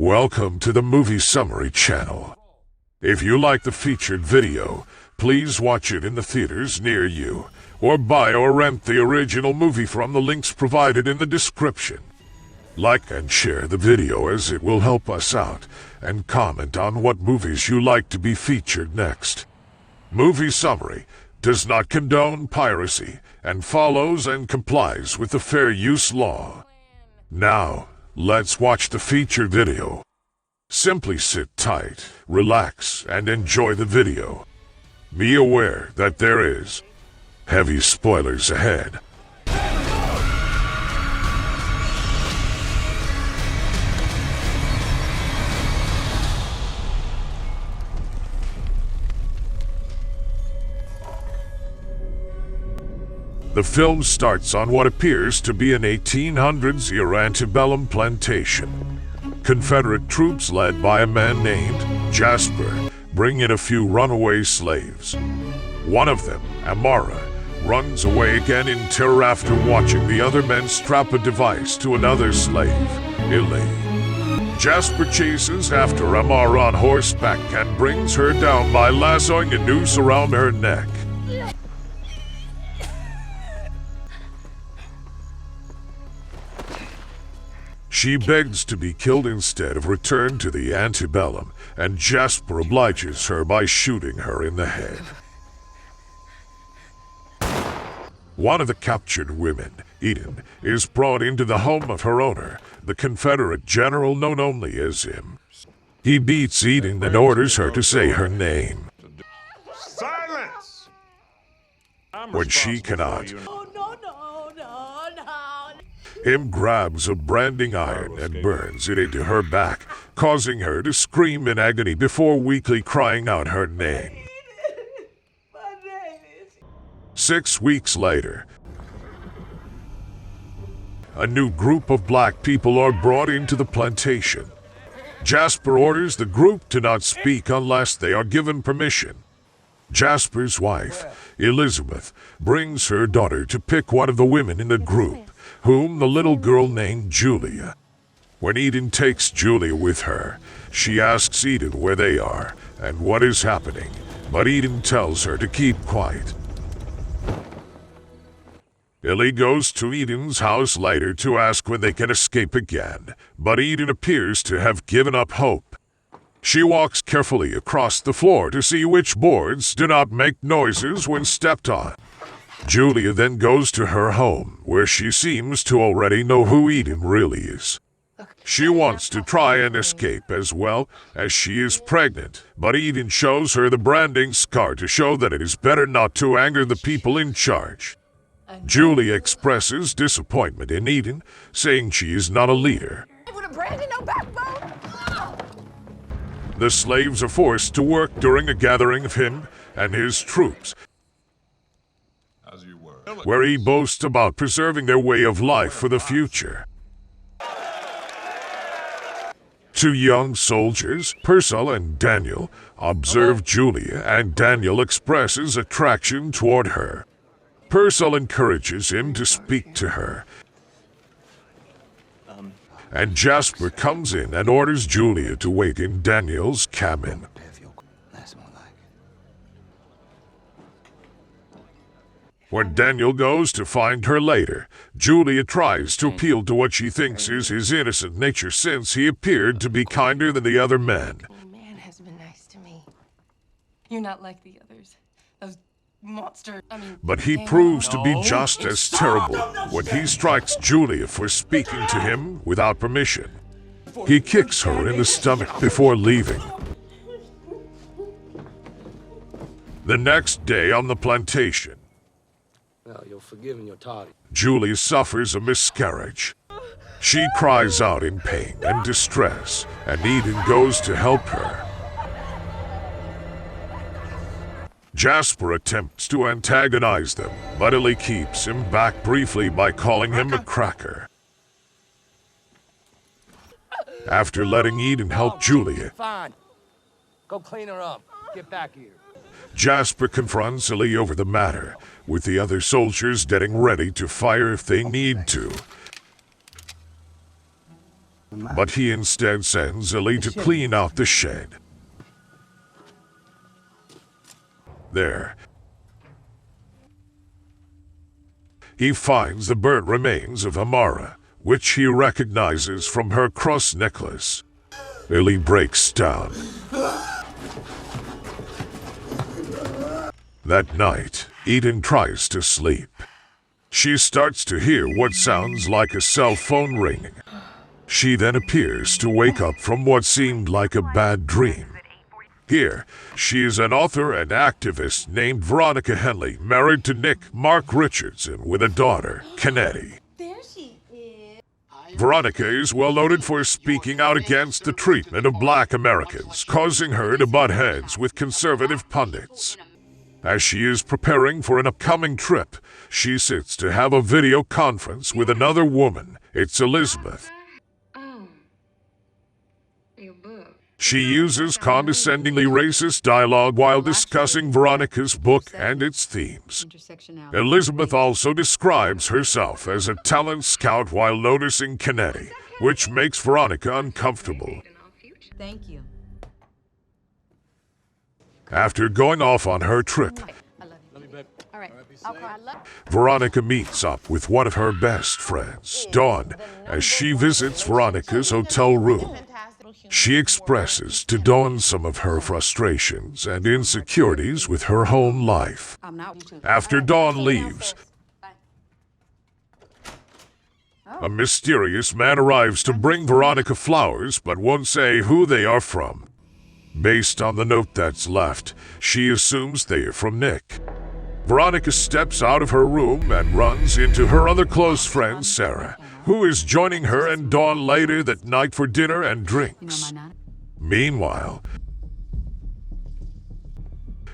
Welcome to the Movie Summary channel. If you like the featured video, please watch it in the theaters near you, or buy or rent the original movie from the links provided in the description. Like and share the video as it will help us out, and comment on what movies you like to be featured next. Movie Summary does not condone piracy and follows and complies with the fair use law. Now, let's watch the featured video. Simply sit tight, relax, and enjoy the video. Be aware that there is heavy spoilers ahead. The film starts on what appears to be an 1800s-era antebellum plantation. Confederate troops led by a man named Jasper bring in a few runaway slaves. One of them, Amara, runs away again in terror after watching the other men strap a device to another slave, Elaine. Jasper chases after Amara on horseback and brings her down by lassoing a noose around her neck. She begs to be killed instead of return to the Antebellum, and Jasper obliges her by shooting her in the head. One of the captured women, Eden, is brought into the home of her owner, the Confederate general known only as him. He beats Eden and orders her to say her name. Silence! When she cannot, him grabs a branding iron and burns it into her back, causing her to scream in agony before weakly crying out her name. 6 weeks later, a new group of black people are brought into the plantation. Jasper orders the group to not speak unless they are given permission. Jasper's wife, Elizabeth, brings her daughter to pick one of the women in the group, whom the little girl named Julia. When Eden takes Julia with her, she asks Eden where they are and what is happening, but Eden tells her to keep quiet. Ellie goes to Eden's house later to ask when they can escape again, but Eden appears to have given up hope. She walks carefully across the floor to see which boards do not make noises when stepped on. Julia then goes to her home, where she seems to already know who Eden really is. She wants to try and escape as well, as she is pregnant, but Eden shows her the branding scar to show that it is better not to anger the people in charge. Julia expresses disappointment in Eden, saying she is not a leader. The slaves are forced to work during a gathering of him and his troops, where he boasts about preserving their way of life for the future. 2 young soldiers, Purcell and Daniel, observe Julia, and Daniel expresses attraction toward her. Purcell encourages him to speak to her, and Jasper comes in and orders Julia to wait in Daniel's cabin. When Daniel goes to find her later, Julia tries to appeal to what she thinks is his innocent nature since he appeared to be kinder than the other men. Man has been nice to me. You're not like the others. Those monsters. But he proves to be just as terrible when he strikes Julia for speaking to him without permission. He kicks her in the stomach before leaving. The next day on the plantation, you're forgiven your tardy. Julia suffers a miscarriage. She cries out in pain and distress, and Eden goes to help her. Jasper attempts to antagonize them, but Ellie keeps him back briefly by calling him a cracker. After letting Eden help Julia, Fine. Go clean her up. Get back here. Jasper confronts Ellie over the matter, with the other soldiers getting ready to fire if they need to. but he instead sends Ellie to clean out the shed. There, he finds the burnt remains of Amara, which he recognizes from her cross necklace. Ellie breaks down. That night, Eden tries to sleep. She starts to hear what sounds like a cell phone ringing. She then appears to wake up from what seemed like a bad dream. Here, she is an author and activist named Veronica Henley, married to Nick Mark Richardson with a daughter, Kennedy. There she is. Veronica is well noted for speaking out against the treatment of black Americans, causing her to butt heads with conservative pundits. As she is preparing for an upcoming trip, she sits to have a video conference with another woman. It's Elizabeth. She uses condescendingly racist dialogue while discussing Veronica's book and its themes. Elizabeth also describes herself as a talent scout while noticing Kennedy, which makes Veronica uncomfortable. Thank you. After going off on her trip, Veronica meets up with one of her best friends, Dawn, as she visits Veronica's hotel room. She expresses to Dawn some of her frustrations and insecurities with her home life. After Dawn leaves, a mysterious man arrives to bring Veronica flowers but won't say who they are from. Based on the note that's left, she assumes they are from Nick. Veronica steps out of her room and runs into her other close friend, Sarah, who is joining her and Dawn later that night for dinner and drinks. Meanwhile,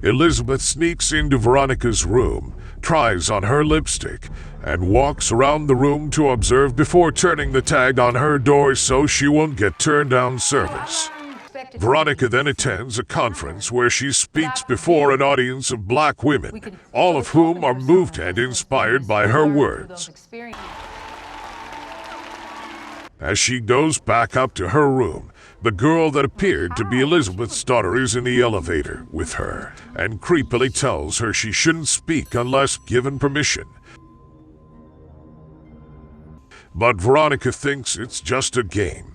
Elizabeth sneaks into Veronica's room, tries on her lipstick, and walks around the room to observe before turning the tag on her door so she won't get turned down service. Veronica then attends a conference where she speaks before an audience of black women, all of whom are moved and inspired by her words. As she goes back up to her room, the girl that appeared to be Elizabeth's daughter is in the elevator with her and creepily tells her she shouldn't speak unless given permission. But Veronica thinks it's just a game.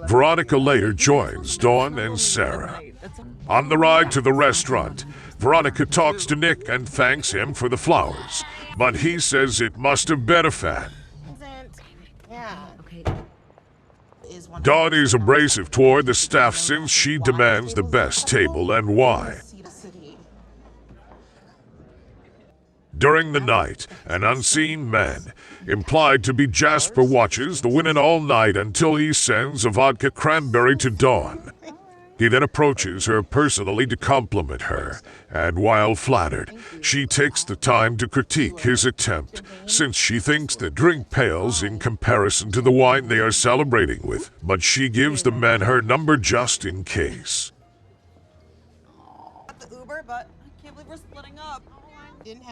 Veronica later joins Dawn and Sarah. On the ride to the restaurant, Veronica talks to Nick and thanks him for the flowers, but he says it must have been a fan. Dawn is abrasive toward the staff since she demands the best table and why. During the night, an unseen man, implied to be Jasper, watches the women all night until he sends a vodka cranberry to Dawn. He then approaches her personally to compliment her, and while flattered, she takes the time to critique his attempt, since she thinks the drink pales in comparison to the wine they are celebrating with, but she gives the man her number just in case.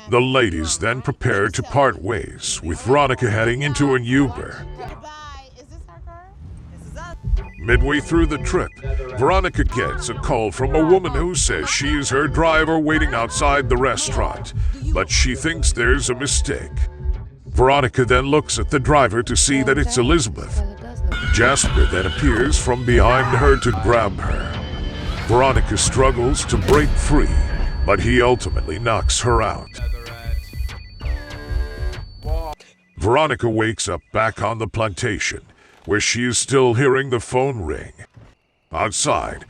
The ladies then prepare to part ways, with Veronica heading into an Uber. Midway through the trip, Veronica gets a call from a woman who says she is her driver waiting outside the restaurant, but she thinks there's a mistake. Veronica then looks at the driver to see that it's Elizabeth. Jasper then appears from behind her to grab her. Veronica struggles to break free, but he ultimately knocks her out. Veronica wakes up back on the plantation, where she is still hearing the phone ring. Outside,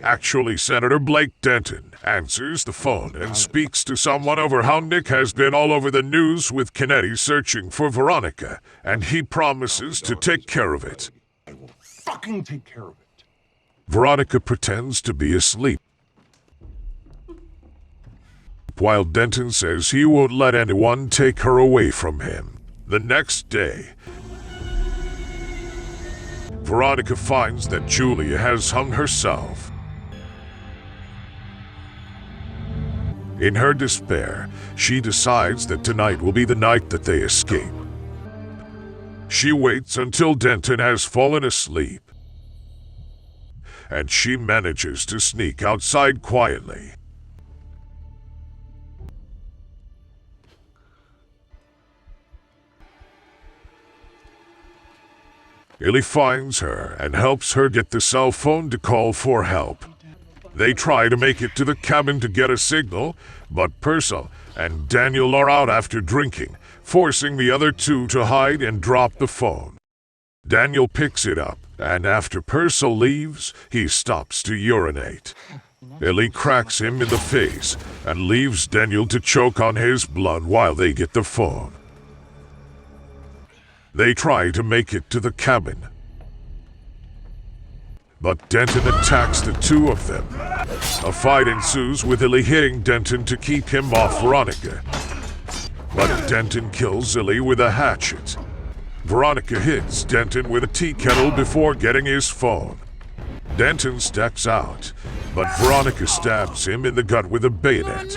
actually Senator Blake Denton, answers the phone and speaks to someone over how Nick has been all over the news with Kennedy searching for Veronica, and he promises to take care of it. I will fucking take care of it. Veronica pretends to be asleep, while Denton says he won't let anyone take her away from him. The next day, Veronica finds that Julia has hung herself. In her despair, she decides that tonight will be the night that they escape. She waits until Denton has fallen asleep, and she manages to sneak outside quietly. Ellie finds her and helps her get the cell phone to call for help. They try to make it to the cabin to get a signal, but Purcell and Daniel are out after drinking, forcing the other two to hide and drop the phone. Daniel picks it up, and after Purcell leaves, he stops to urinate. Ellie cracks him in the face and leaves Daniel to choke on his blood while they get the phone. They try to make it to the cabin, but Denton attacks the two of them. A fight ensues with Ellie hitting Denton to keep him off Veronica, but Denton kills Ellie with a hatchet. Veronica hits Denton with a tea kettle before getting his phone. Denton steps out, but Veronica stabs him in the gut with a bayonet.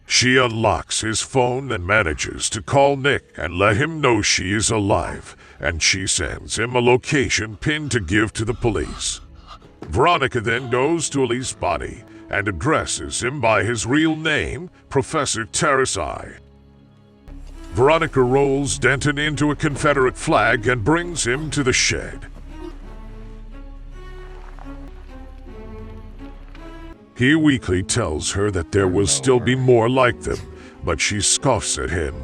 She unlocks his phone and manages to call Nick and let him know she is alive, and she sends him a location pin to give to the police. Veronica then goes to Ellie's body and addresses him by his real name, Professor Terrasai. Veronica rolls Denton into a Confederate flag and brings him to the shed. He weakly tells her that there will still be more like them, but she scoffs at him.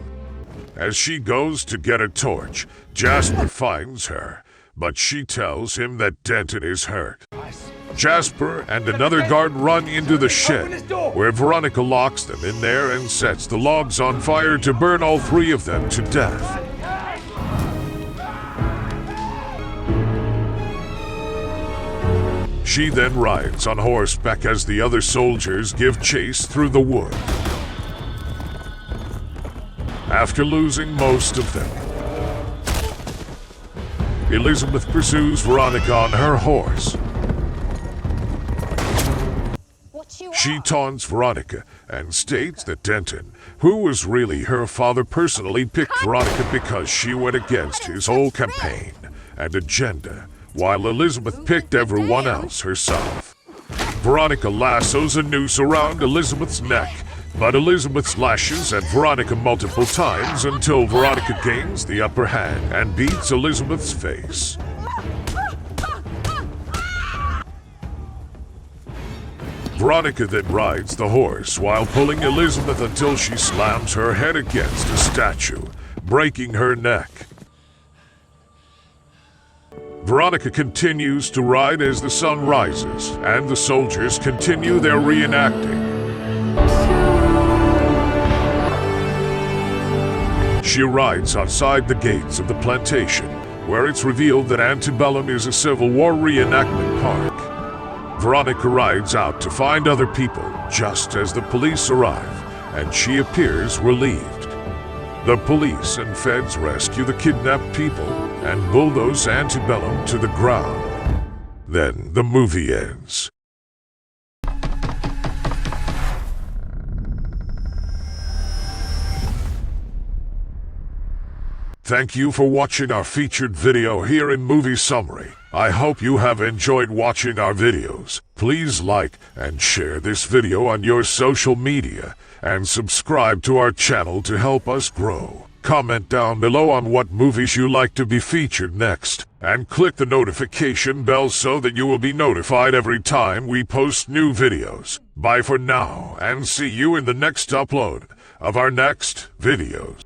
As she goes to get a torch, Jasper finds her, but she tells him that Denton is hurt. Jasper and another guard run into the shed, where Veronica locks them in there and sets the logs on fire to burn all three of them to death. She then rides on horseback as the other soldiers give chase through the wood. After losing most of them, Elizabeth pursues Veronica on her horse. She taunts Veronica and states that Denton, who was really her father, personally picked Veronica because she went against his whole campaign and agenda, while Elizabeth picked everyone else herself. Veronica lassos a noose around Elizabeth's neck, but Elizabeth lashes at Veronica multiple times until Veronica gains the upper hand and beats Elizabeth's face. Veronica then rides the horse while pulling Elizabeth until she slams her head against a statue, breaking her neck. Veronica continues to ride as the sun rises, and the soldiers continue their reenacting. She rides outside the gates of the plantation, where it's revealed that Antebellum is a Civil War reenactment park. Veronica rides out to find other people just as the police arrive, and she appears relieved. The police and feds rescue the kidnapped people and bulldoze Antebellum to the ground. Then the movie ends. Thank you for watching our featured video here in Movie Summary. I hope you have enjoyed watching our videos. Please like and share this video on your social media, and subscribe to our channel to help us grow. Comment down below on what movies you like to be featured next, and click the notification bell so that you will be notified every time we post new videos. Bye for now, and see you in the next upload of our next videos.